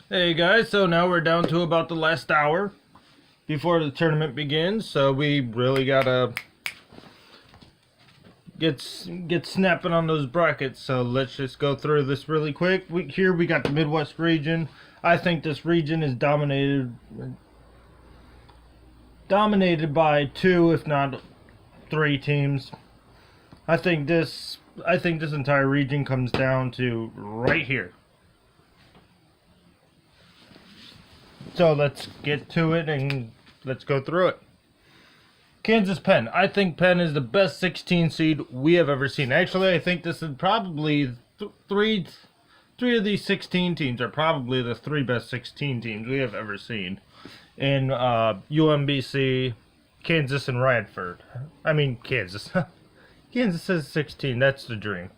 Hey guys, so now we're down to about the last hour before the tournament begins, so we really gotta get snapping on those brackets. So let's just go through this really quick. Here we got the Midwest region. I think this region is dominated by two, if not three teams. I think this entire region comes down to right here. So let's get to it and let's go through it. Kansas Penn. I think Penn is the best 16 seed we have ever seen. Actually, I think this is probably three of these 16 teams are probably the three best 16 teams we have ever seen. In UMBC, Kansas, and Radford. I mean, Kansas. Kansas says 16. That's the dream.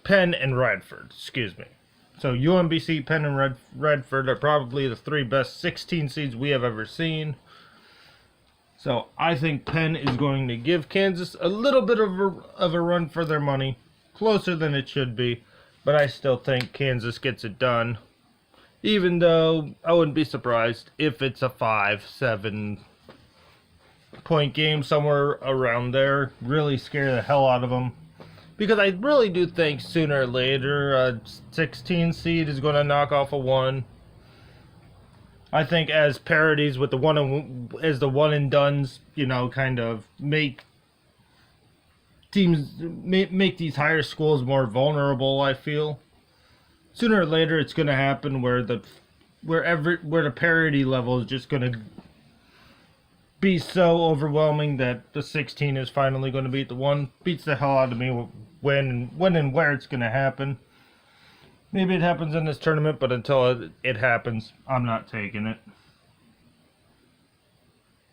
Penn and Radford. Excuse me. So UMBC, Penn, and Radford are probably the three best 16 seeds we have ever seen. So I think Penn is going to give Kansas a little bit of a run for their money. Closer than it should be. But I still think Kansas gets it done. Even though I wouldn't be surprised if it's a 5-7 point game somewhere around there. Really scare the hell out of them. Because I really do think sooner or later a 16 seed is going to knock off a 1. I think as parodies with the one and dones, kind of make teams make these higher schools more vulnerable. I feel sooner or later it's going to happen where the parity level is just going to be so overwhelming that the 16 is finally going to beat the 1. Beats the hell out of me when and where it's going to happen. Maybe it happens in this tournament, but until it happens, I'm not taking it.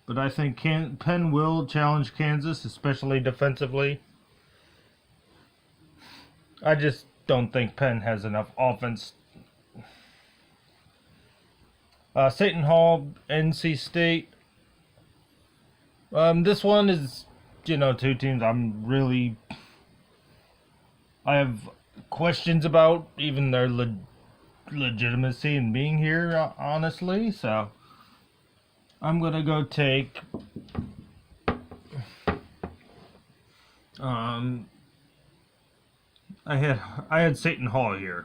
But I think Penn will challenge Kansas, especially defensively. I just don't think Penn has enough offense. Seton Hall, NC State. This one is, two teams I have questions about, even their legitimacy in being here, honestly. So I'm gonna go take I had Seton Hall here.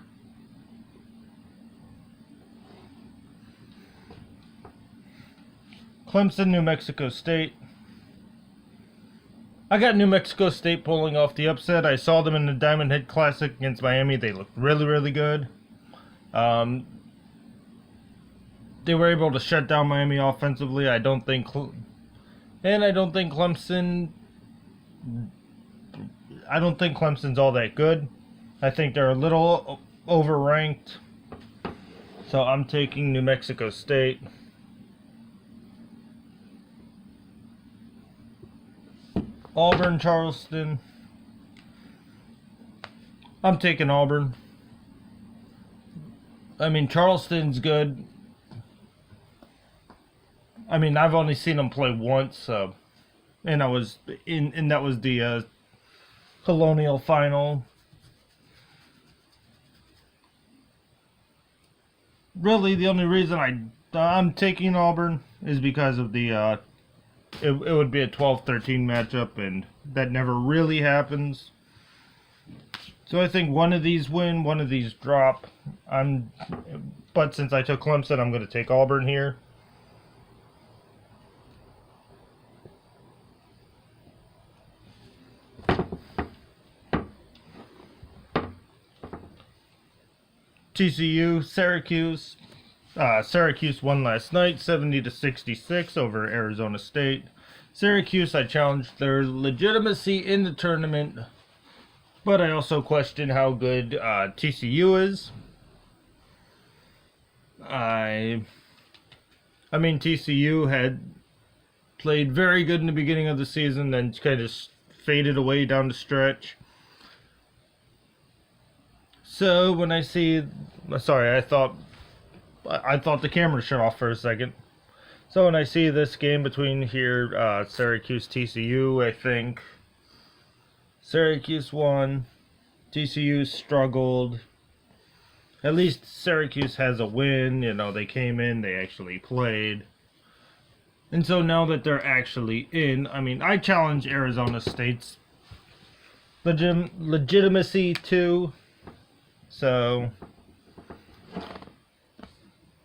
Clemson, New Mexico State. I got New Mexico State pulling off the upset. I saw them in the Diamond Head Classic against Miami. They looked really, really good. They were able to shut down Miami offensively. I don't think Clemson's all that good. I think they're a little overranked. So I'm taking New Mexico State. Auburn, Charleston. I'm taking Auburn. I mean, Charleston's good. I mean, I've only seen them play once, and that was the Colonial Final. Really, the only reason I'm taking Auburn is because of the it would be a 12-13 matchup, and that never really happens. So I think one of these win, one of these drop. But since I took Clemson, I'm going to take Auburn here. TCU, Syracuse. Syracuse won last night, 70-66 over Arizona State. Syracuse, I challenged their legitimacy in the tournament, but I also question how good TCU is. I mean, TCU had played very good in the beginning of the season, then kind of faded away down the stretch. So when I see, sorry, I thought the camera shut off for a second. So when I see this game between here, Syracuse TCU, I think Syracuse won, TCU struggled. At least Syracuse has a win. You know, they came in, they actually played. And so now that they're actually in, I mean, I challenge Arizona State's legitimacy too. So,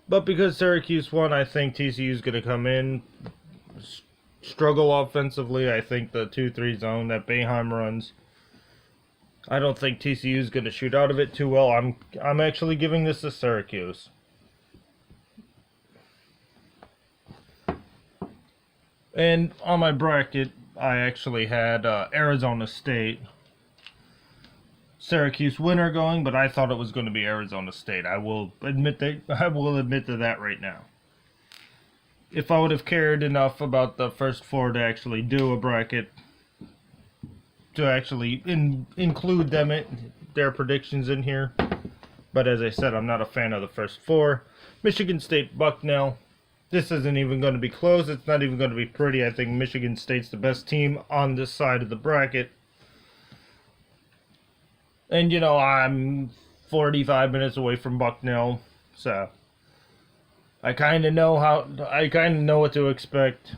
but because Syracuse won, I think TCU is going to come in, struggle offensively. I think the 2-3 zone that Boeheim runs, I don't think TCU is going to shoot out of it too well. I'm actually giving this to Syracuse. And on my bracket, I actually had Arizona State, Syracuse winner going, but I thought it was going to be Arizona State. I will admit to that right now. If I would have cared enough about the first four to actually do a bracket, to actually include their predictions in here, but as I said, I'm not a fan of the first four. Michigan State, Bucknell. This isn't even going to be close. It's not even going to be pretty. I think Michigan State's the best team on this side of the bracket. And, you know, I'm 45 minutes away from Bucknell, so I kind of know what to expect.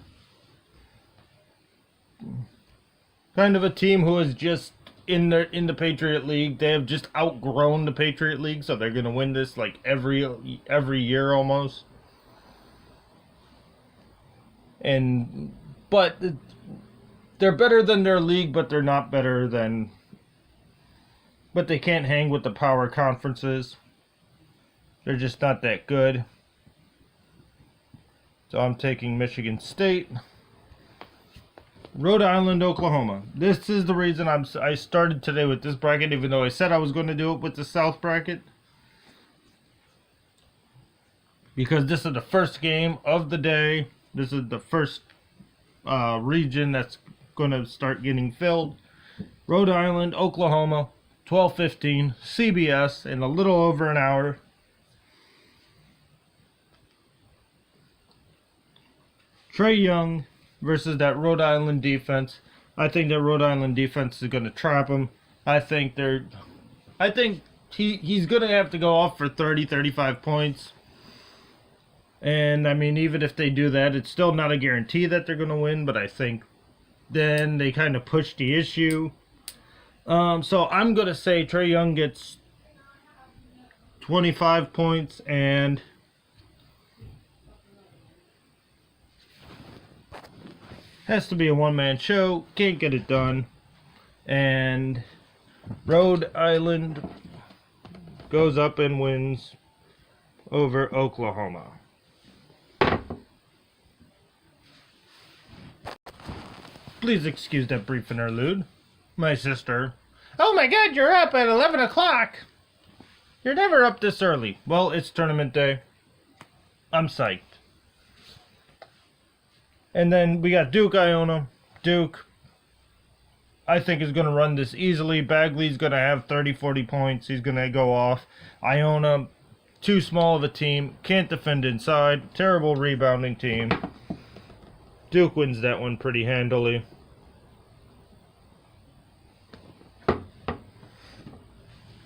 Kind of a team who is just in the Patriot League. They have just outgrown the Patriot League, so they're going to win this like every year almost. But they're better than their league, but they're not better than. But they can't hang with the power conferences. They're just not that good. So I'm taking Michigan State. Rhode Island, Oklahoma. This is the reason I started today with this bracket, even though I said I was going to do it with the South bracket. Because this is the first game of the day. This is the first region that's going to start getting filled. Rhode Island, Oklahoma. 12:15, CBS, in a little over an hour. Trae Young versus that Rhode Island defense. I think that Rhode Island defense is going to trap him. I think he's going to have to go off for 30, 35 points. And, I mean, even if they do that, it's still not a guarantee that they're going to win, but I think then they kind of push the issue. So I'm going to say Trae Young gets 25 points and has to be a one-man show. Can't get it done. And Rhode Island goes up and wins over Oklahoma. Please excuse that brief interlude. My sister. Oh my god, you're up at 11 o'clock. You're never up this early. Well, it's tournament day. I'm psyched. And then we got Duke, Iona. Duke, I think, is going to run this easily. Bagley's going to have 30, 40 points. He's going to go off. Iona, too small of a team. Can't defend inside. Terrible rebounding team. Duke wins that one pretty handily.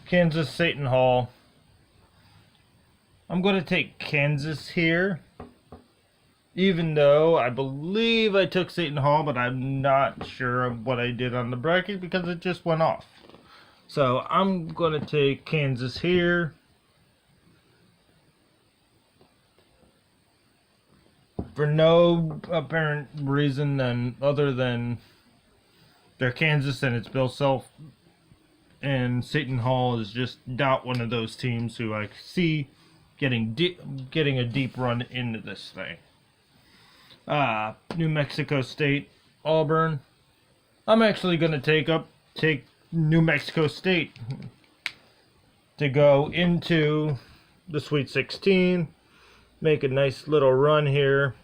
Kansas, Seton Hall. I'm going to take Kansas here. Even though I believe I took Seton Hall, but I'm not sure of what I did on the bracket because it just went off. So I'm going to take Kansas here. For no apparent reason other than they're Kansas and it's Bill Self. And Seton Hall is just not one of those teams who I see getting a deep run into this thing. New Mexico State, Auburn. I'm actually going to take New Mexico State to go into the Sweet 16. Make a nice little run here.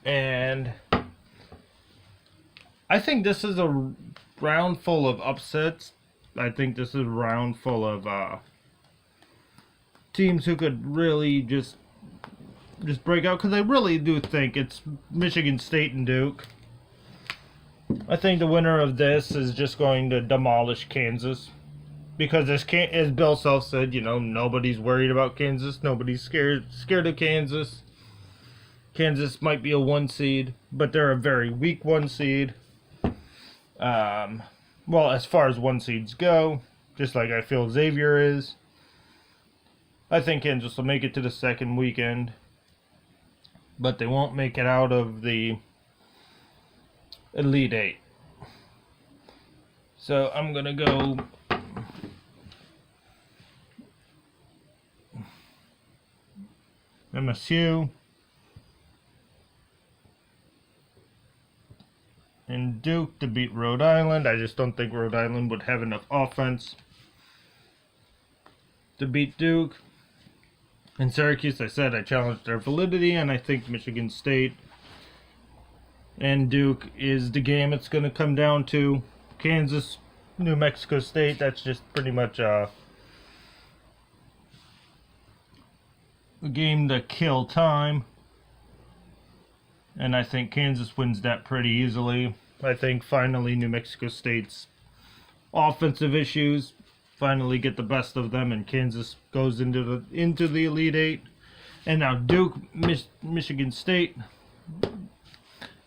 And I think this is a round full of upsets. I think this is a round full of teams who could really just break out, because I really do think it's Michigan State and Duke. I think the winner of this is just going to demolish Kansas. because as Bill Self said, you know, nobody's worried about Kansas. Nobody's scared of Kansas. Kansas might be a 1 seed, but they're a very weak 1 seed. Well, as far as 1 seeds go, just like I feel Xavier is. I think Kansas will make it to the second weekend, but they won't make it out of the Elite Eight. So I'm going to go MSU and Duke to beat Rhode Island. I just don't think Rhode Island would have enough offense to beat Duke. In Syracuse, I said I challenged their validity, and I think Michigan State and Duke is the game it's going to come down to. Kansas, New Mexico State, that's just pretty much a game to kill time. And I think Kansas wins that pretty easily. I think finally New Mexico State's offensive issues finally get the best of them, and Kansas goes into the Elite Eight. And now Duke, Michigan State,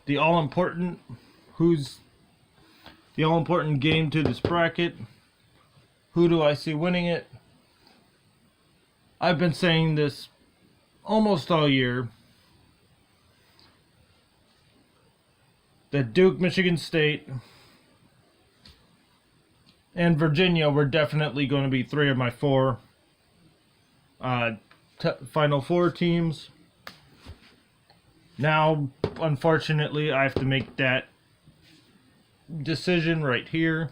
the all-important game to this bracket. Who do I see winning it? I've been saying this almost all year, that Duke, Michigan State, and Virginia were definitely going to be 3 of my 4 Final Four teams. Now, unfortunately, I have to make that decision right here.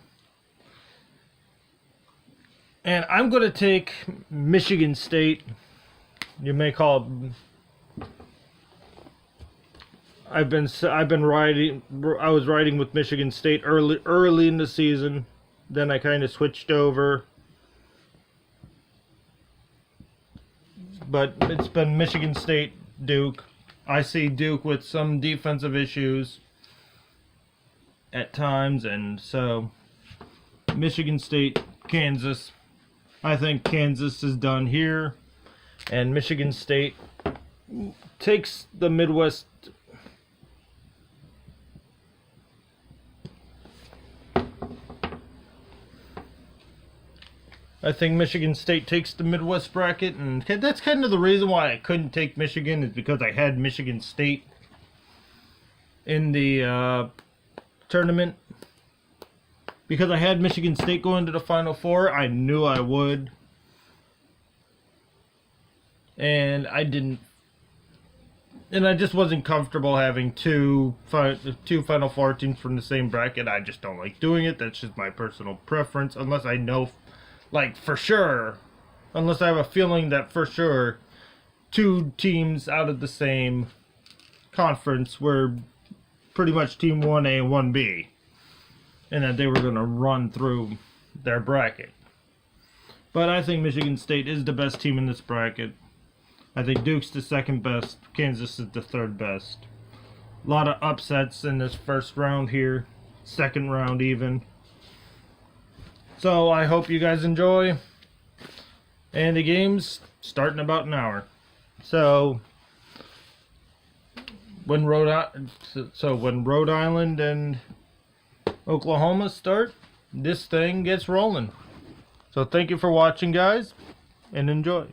And I'm going to take Michigan State. You may call it... I was riding with Michigan State early in the season. Then I kind of switched over. But it's been Michigan State, Duke. I see Duke with some defensive issues at times, and so Michigan State, Kansas. I think Kansas is done here, and Michigan State takes the Midwest. I think Michigan State takes the Midwest bracket, and that's kind of the reason why I couldn't take Michigan, is because I had Michigan State in the tournament. Because I had Michigan State going to the Final Four, I knew I would. And I didn't. And I just wasn't comfortable having two Final Four teams from the same bracket. I just don't like doing it. That's just my personal preference, unless I know, like, for sure, unless I have a feeling that for sure 2 teams out of the same conference were pretty much Team 1A and 1B, and that they were going to run through their bracket. But I think Michigan State is the best team in this bracket. I think Duke's the second best. Kansas is the third best. A lot of upsets in this first round here. Second round even. So I hope you guys enjoy. And the game's starting in about an hour. So when Rhode Island and Oklahoma start, this thing gets rolling. So thank you for watching, guys, and enjoy.